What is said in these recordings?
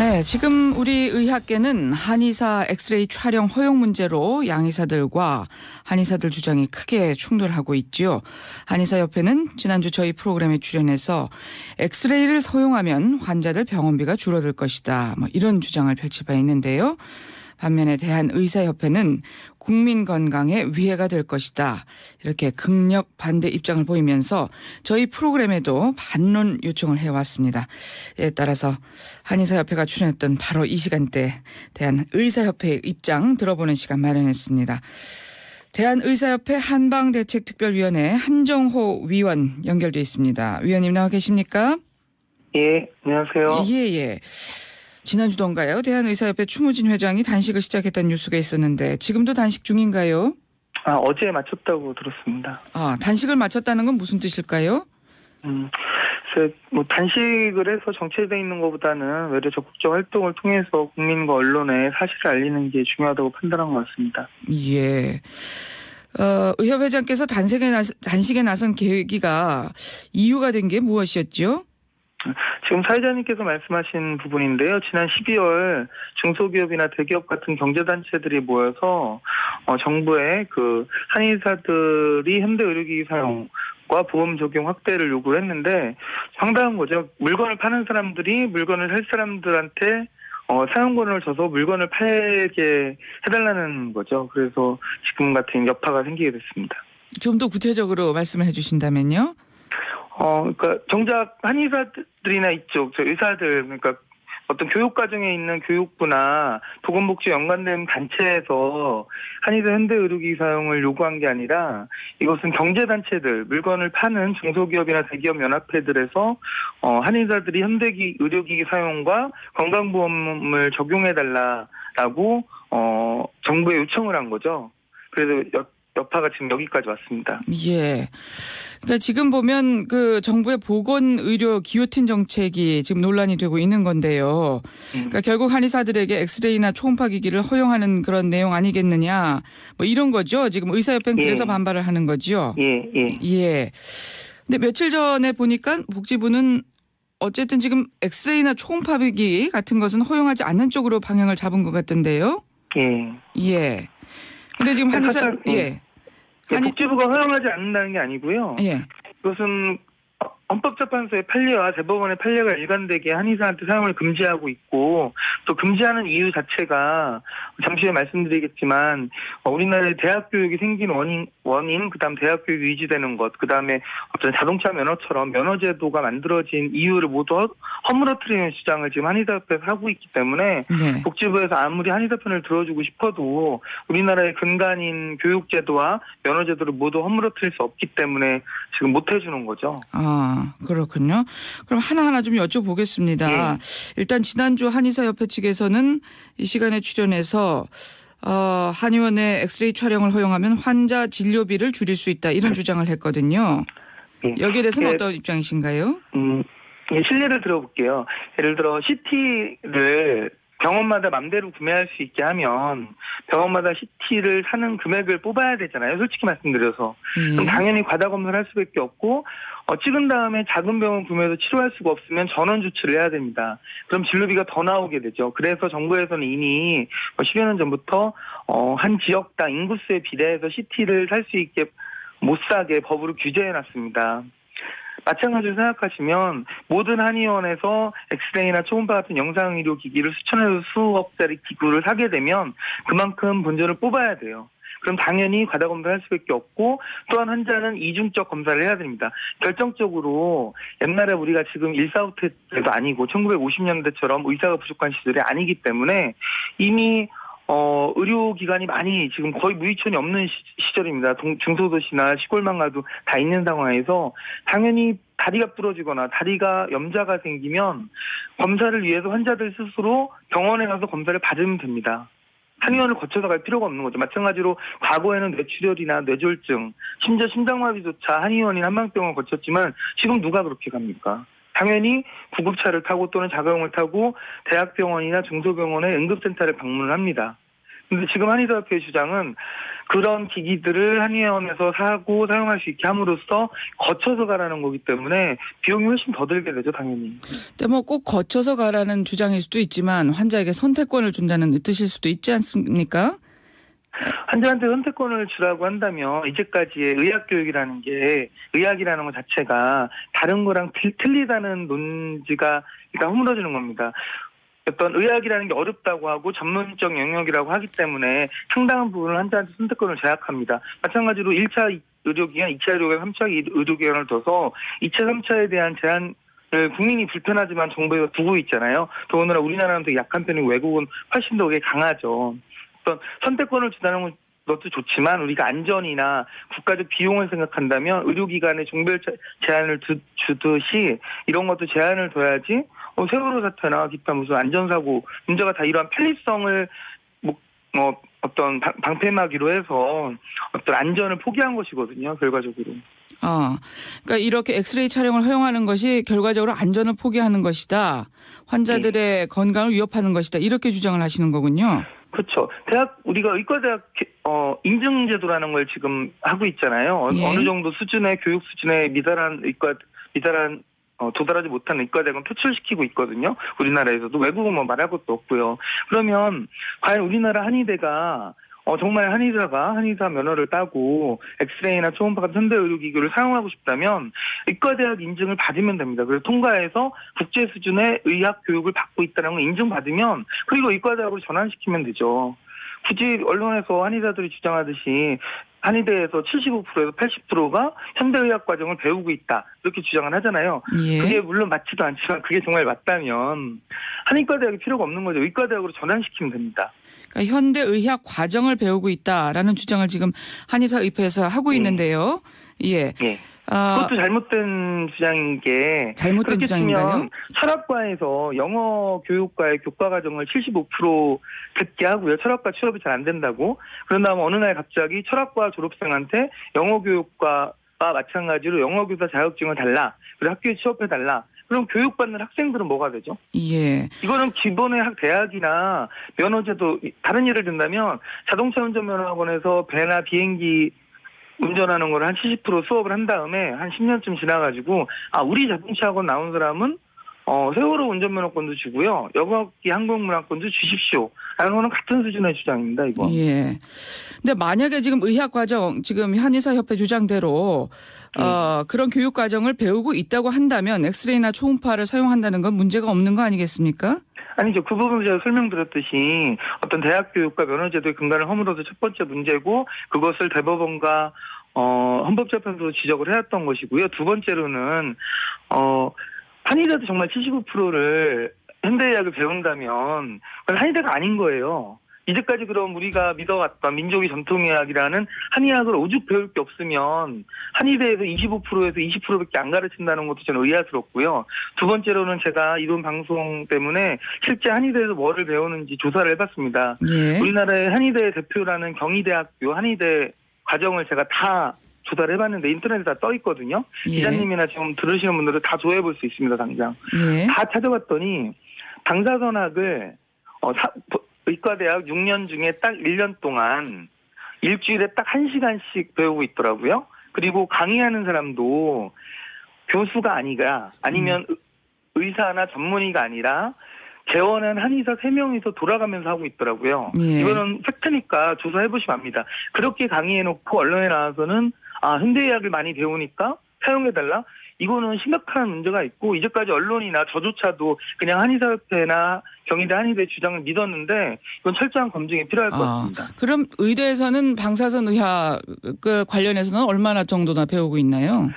네, 지금 우리 의학계는 한의사 엑스레이 촬영 허용 문제로 양의사들과 한의사들 주장이 크게 충돌하고 있죠. 한의사협회는 지난주 저희 프로그램에 출연해서 엑스레이를 허용하면 환자들 병원비가 줄어들 것이다. 이런 주장을 펼칠 바 있는데요. 반면에 대한의사협회는 국민 건강에 위해가 될 것이다. 이렇게 극력 반대 입장을 보이면서 저희 프로그램에도 반론 요청을 해왔습니다. 이에 따라서 한의사협회가 출연했던 바로 이 시간대 대한의사협회의 입장 들어보는 시간 마련했습니다. 대한의사협회 한방대책특별위원회 한정호 위원 연결돼 있습니다. 위원님 나와 계십니까? 예, 안녕하세요. 예. 지난주던가요? 대한의사협회 추무진 회장이 단식을 시작했다는 뉴스가 있었는데 지금도 단식 중인가요? 어제 마쳤다고 들었습니다. 단식을 마쳤다는 건 무슨 뜻일까요? 단식을 해서 정체되어 있는 것보다는 외려 적극적 활동을 통해서 국민과 언론에 사실을 알리는 게 중요하다고 판단한 것 같습니다. 예. 의협회장께서 단식에 나선 계기가 이유가 된 게 무엇이었죠? 지금 사회자님께서 말씀하신 부분인데요. 지난 12월 중소기업이나 대기업 같은 경제단체들이 모여서 정부에 한의사들이 현대의료기기 사용과 보험 적용 확대를 요구를 했는데 황당한 거죠. 물건을 파는 사람들이 물건을 살 사람들한테 사용권을 줘서 물건을 팔게 해달라는 거죠. 그래서 지금 같은 여파가 생기게 됐습니다. 좀 더 구체적으로 말씀을 해주신다면요? 정작 한의사들이나 이쪽, 의사들, 그러니까 어떤 교육과정에 있는 교육부나 보건복지 연관된 단체에서 한의사 현대의료기기 사용을 요구한 게 아니라 이것은 경제단체들, 물건을 파는 중소기업이나 대기업 연합회들에서 한의사들이 현대의료기기 사용과 건강보험을 적용해달라라고 정부에 요청을 한 거죠. 그래서 여파가 지금 여기까지 왔습니다. 예. 그러니까 지금 보면 정부의 보건의료 기요틴 정책이 지금 논란이 되고 있는 건데요. 그러니까 결국 한의사들에게 엑스레이나 초음파 기기를 허용하는 그런 내용 아니겠느냐. 이런 거죠. 지금 의사협회는 그래서 반발을 하는 거죠. 예. 근데 며칠 전에 보니까 복지부는 어쨌든 지금 엑스레이나 초음파 기기 같은 것은 허용하지 않는 쪽으로 방향을 잡은 것 같던데요. 예. 근데 지금 한의사 복지부가 허용하지 않는다는 게 아니고요. 예. 그것은 헌법재판소의 판례와 대법원의 판례가 일관되게 한의사한테 사용을 금지하고 있고 또 금지하는 이유 자체가 잠시 후에 말씀드리겠지만 우리나라의 대학 교육이 생긴 원인 그다음 대학 교육이 유지되는 것 그다음에 어떤 자동차 면허처럼 면허제도가 만들어진 이유를 모두 허물어뜨리는 주장을 지금 한의사협회에서 하고 있기 때문에 복지부에서 아무리 한의사 편을 들어주고 싶어도 우리나라의 근간인 교육제도와 면허제도를 모두 허물어뜨릴 수 없기 때문에 지금 못 해주는 거죠. 그렇군요. 그럼 하나하나 좀 여쭤보겠습니다. 일단 지난주 한의사협회 측에서는 이 시간에 출연해서 한의원의 엑스레이 촬영을 허용하면 환자 진료비를 줄일 수 있다 이런 주장을 했거든요. 여기에 대해서는 어떤 입장이신가요? 실례를 들어볼게요. 예를 들어 CT를 병원마다 맘대로 구매할 수 있게 하면 병원마다 CT를 사는 금액을 뽑아야 되잖아요. 솔직히 말씀드려서. 그럼 당연히 과다 검사를 할 수밖에 없고 찍은 다음에 작은 병원 구매해서 치료할 수가 없으면 전원 조치를 해야 됩니다. 그럼 진료비가 더 나오게 되죠. 그래서 정부에서는 이미 10여 년 전부터 한 지역당 인구수에 비례해서 CT를 살 수 있게 못 사게 법으로 규제해놨습니다. 마찬가지로 생각하시면 모든 한의원에서 엑스레이나 초음파 같은 영상의료 기기를 수천에서 수억짜리 기구를 사게 되면 그만큼 본전을 뽑아야 돼요. 그럼 당연히 과다 검사를 할 수밖에 없고 또한 환자는 이중적 검사를 해야 됩니다. 결정적으로 옛날에 우리가 지금 145 때도 아니고 1950년대처럼 의사가 부족한 시절이 아니기 때문에 이미 의료기관이 많이 지금 거의 무의촌이 없는 시절입니다. 중소도시나 시골만 가도 다 있는 상황에서 당연히 다리가 부러지거나 다리가 염자가 생기면 검사를 위해서 환자들 스스로 병원에 가서 검사를 받으면 됩니다. 한의원을 거쳐서 갈 필요가 없는 거죠. 마찬가지로 과거에는 뇌출혈이나 뇌졸중, 심지어 심장마비조차 한의원인 한방병원을 거쳤지만 지금 누가 그렇게 갑니까? 당연히 구급차를 타고 또는 자가용을 타고 대학병원이나 중소병원의 응급센터를 방문을 합니다. 근데 지금 한의사협회의 주장은 그런 기기들을 한의원에서 사고 사용할 수 있게 함으로써 거쳐서 가라는 거기 때문에 비용이 훨씬 더 들게 되죠, 당연히. 근데 뭐 꼭 거쳐서 가라는 주장일 수도 있지만 환자에게 선택권을 준다는 뜻일 수도 있지 않습니까? 환자한테 선택권을 주라고 한다면 이제까지의 의학교육이라는 게 의학이라는 것 자체가 다른 거랑 틀리다는 논지가 일단 허물어지는 겁니다. 어떤 의학이라는 게 어렵다고 하고 전문적 영역이라고 하기 때문에 상당한 부분을 환자한테 선택권을 제약합니다. 마찬가지로 1차 의료기관, 2차 의료기관, 3차 의료기관을 둬서 2차, 3차에 대한 제한 국민이 불편하지만 정부에서 두고 있잖아요. 더군다나 우리나라는 되게 약한 편이고 외국은 훨씬 더 그게 강하죠. 어떤 선택권을 주다는 것도 좋지만 우리가 안전이나 국가적 비용을 생각한다면 의료기관에 종별 제한을 주듯이 이런 것도 제한을 둬야지 세월호 사태나 기타 무슨 안전사고 문제가 다 이러한 편리성을 어떤 방패막이로 해서 어떤 안전을 포기한 것이거든요, 결과적으로. 그러니까 이렇게 엑스레이 촬영을 허용하는 것이 결과적으로 안전을 포기하는 것이다. 환자들의 건강을 위협하는 것이다. 이렇게 주장을 하시는 거군요. 그렇죠. 우리가 의과대학 인증제도라는 걸 지금 하고 있잖아요. 예. 어느 정도 수준의 교육 수준에 도달하지 못한 의과대학은 퇴출시키고 있거든요. 우리나라에서도 외국은 뭐 말할 것도 없고요. 그러면 과연 우리나라 한의대가 정말 한의사 면허를 따고 엑스레이나 초음파 같은 현대 의료기기를 사용하고 싶다면 의과대학 인증을 받으면 됩니다. 그래서 통과해서 국제 수준의 의학 교육을 받고 있다는 걸 인증받으면 그리고 의과대학으로 전환시키면 되죠. 굳이 언론에서 한의사들이 주장하듯이 한의대에서 75%에서 80%가 현대의학 과정을 배우고 있다. 이렇게 주장을 하잖아요. 예. 그게 물론 맞지도 않지만 그게 정말 맞다면 한의과대학이 필요가 없는 거죠. 의과대학으로 전환시키면 됩니다. 그러니까 현대의학 과정을 배우고 있다라는 주장을 지금 한의사협회에서 하고 있는데요. 예. 예. 그것도 잘못된 주장인 게 잘못된 주장인가요? 철학과에서 영어 교육과의 교과 과정을 75% 듣게 하고요. 철학과 취업이 잘 안 된다고. 그런 다음에 어느 날 갑자기 철학과 졸업생한테 영어 교육과와 마찬가지로 영어 교사 자격증을 달라. 그리고 학교에 취업해 달라. 그럼 교육받는 학생들은 뭐가 되죠? 예. 이거는 기본의 대학이나 면허제도 다른 예를 든다면 자동차 운전면허학원에서 배나 비행기 운전하는 걸 한 70% 수업을 한 다음에 한 10년쯤 지나가지고 우리 자동차 학원 나온 사람은 세월호 운전면허권도 주고요. 여객기 항공문화권도 주십시오. 라는 거는 같은 수준의 주장입니다. 이거. 예. 근데 만약에 지금 의학과정 지금 한의사협회 주장대로 그런 교육과정을 배우고 있다고 한다면 엑스레이나 초음파를 사용한다는 건 문제가 없는 거 아니겠습니까? 아니죠. 그 부분은 제가 설명드렸듯이 어떤 대학 교육과 면허제도의 근간을 허물어서 첫 번째 문제고 그것을 대법원과 헌법재판소로 지적을 해왔던 것이고요. 두 번째로는 한의대도 정말 79%를 현대의학을 배운다면 그건 한의대가 아닌 거예요. 이제까지 그럼 우리가 믿어왔던 민족의 전통의학이라는 한의학을 오죽 배울 게 없으면 한의대에서 25%에서 20%밖에 안 가르친다는 것도 저는 의아스럽고요. 두 번째로는 제가 이번 방송 때문에 실제 한의대에서 뭐를 배우는지 조사를 해봤습니다. 예. 우리나라의 한의대 대표라는 경희대학교 한의대 과정을 제가 다 조사를 해봤는데 인터넷에 다 떠 있거든요. 예. 기자님이나 지금 들으시는 분들은 다 조회해볼 수 있습니다. 당장. 예. 다 찾아봤더니 방사선학을 의과대학 6년 중에 딱 1년 동안 일주일에 딱 1시간씩 배우고 있더라고요. 그리고 강의하는 사람도 교수가 아니면 의사나 전문의가 아니라 재원한 한의사 3명이서 돌아가면서 하고 있더라고요. 예. 이거는 팩트니까 조사해보시면 압니다. 그렇게 강의해놓고 언론에 나와서는 현대의학을 많이 배우니까 사용해달라? 이거는 심각한 문제가 있고 이제까지 언론이나 저조차도 그냥 한의사협회나 경희대 한의대 주장을 믿었는데 이건 철저한 검증이 필요할 것 같습니다. 그럼 의대에서는 방사선 의학 관련해서는 얼마나 정도나 배우고 있나요?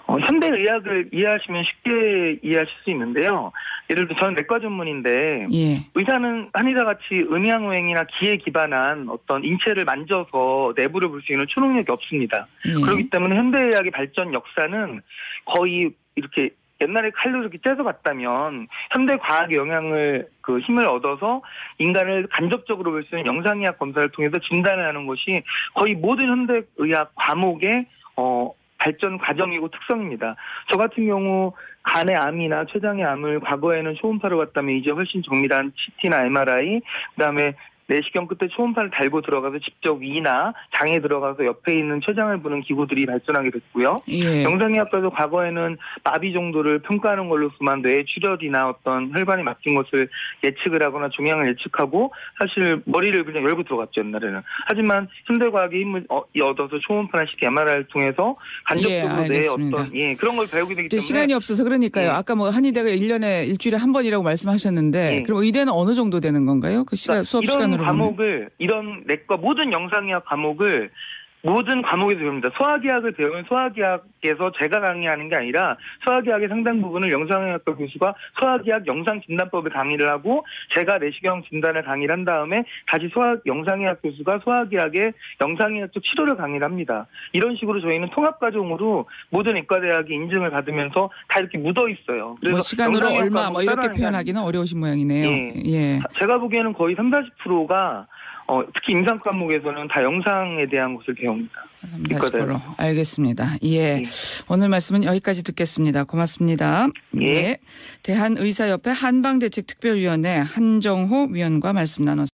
현대의학을 이해하시면 쉽게 이해하실 수 있는데요. 예를 들어 저는 내과 전문인데 예. 의사는 한의사같이 음양오행이나 기에 기반한 어떤 인체를 만져서 내부를 볼 수 있는 초능력이 없습니다. 그렇기 때문에 현대의학의 발전 역사는 거의 이렇게 옛날에 칼로 이렇게 째서 봤다면 현대 과학의 영향을 힘을 얻어서 인간을 간접적으로 볼 수 있는 영상의학 검사를 통해서 진단을 하는 것이 거의 모든 현대의학 과목의 발전 과정이고 특성입니다. 저 같은 경우 간의 암이나 췌장의 암을 과거에는 초음파로 봤다면 이제 훨씬 정밀한 CT나 MRI, 그다음에 내시경 끝에 초음파를 달고 들어가서 직접 위나 장에 들어가서 옆에 있는 췌장을 보는 기구들이 발전하게 됐고요. 예. 영상의학과도 과거에는 마비 정도를 평가하는 걸로서만 뇌의 출혈이나 어떤 혈관이 막힌 것을 예측을 하거나 종양을 예측하고 사실 머리를 그냥 열고 들어갔죠, 옛날에는. 하지만 현대과학의 힘을 얻어서 초음파나 CT, MRI를 통해서 간접적으로 뇌의 어떤 그런 걸 배우게 되기 때문에 시간이 없어서 그러니까요. 아까 뭐 한의대가 일주일에 한 번이라고 말씀하셨는데 그럼 의대는 어느 정도 되는 건가요? 그 시간 수업 시간으로 이런 내과 모든 영상의학 과목을 모든 과목에서 배웁니다. 소화기학을 배우면 소화기학에서 제가 강의하는 게 아니라 소화기학의 상당 부분을 영상의학과 교수가 소화기학 영상진단법을 강의를 하고 제가 내시경 진단을 강의를 한 다음에 다시 영상의학 교수가 소화기학의 영상의학적 치료를 강의를 합니다. 이런 식으로 저희는 통합과정으로 모든 의과대학이 인증을 받으면서 다 이렇게 묻어 있어요. 그래서 뭐 시간으로 얼마 뭐 이렇게 표현하기는 어려우신 모양이네요. 예. 제가 보기에는 거의 30-40%가 특히 임상 과목에서는 다 영상에 대한 것을 배웁니다. 30-40%. 알겠습니다. 예. 오늘 말씀은 여기까지 듣겠습니다. 고맙습니다. 예. 대한의사협회 한방대책특별위원회 한정호 위원과 말씀 나눴습니다.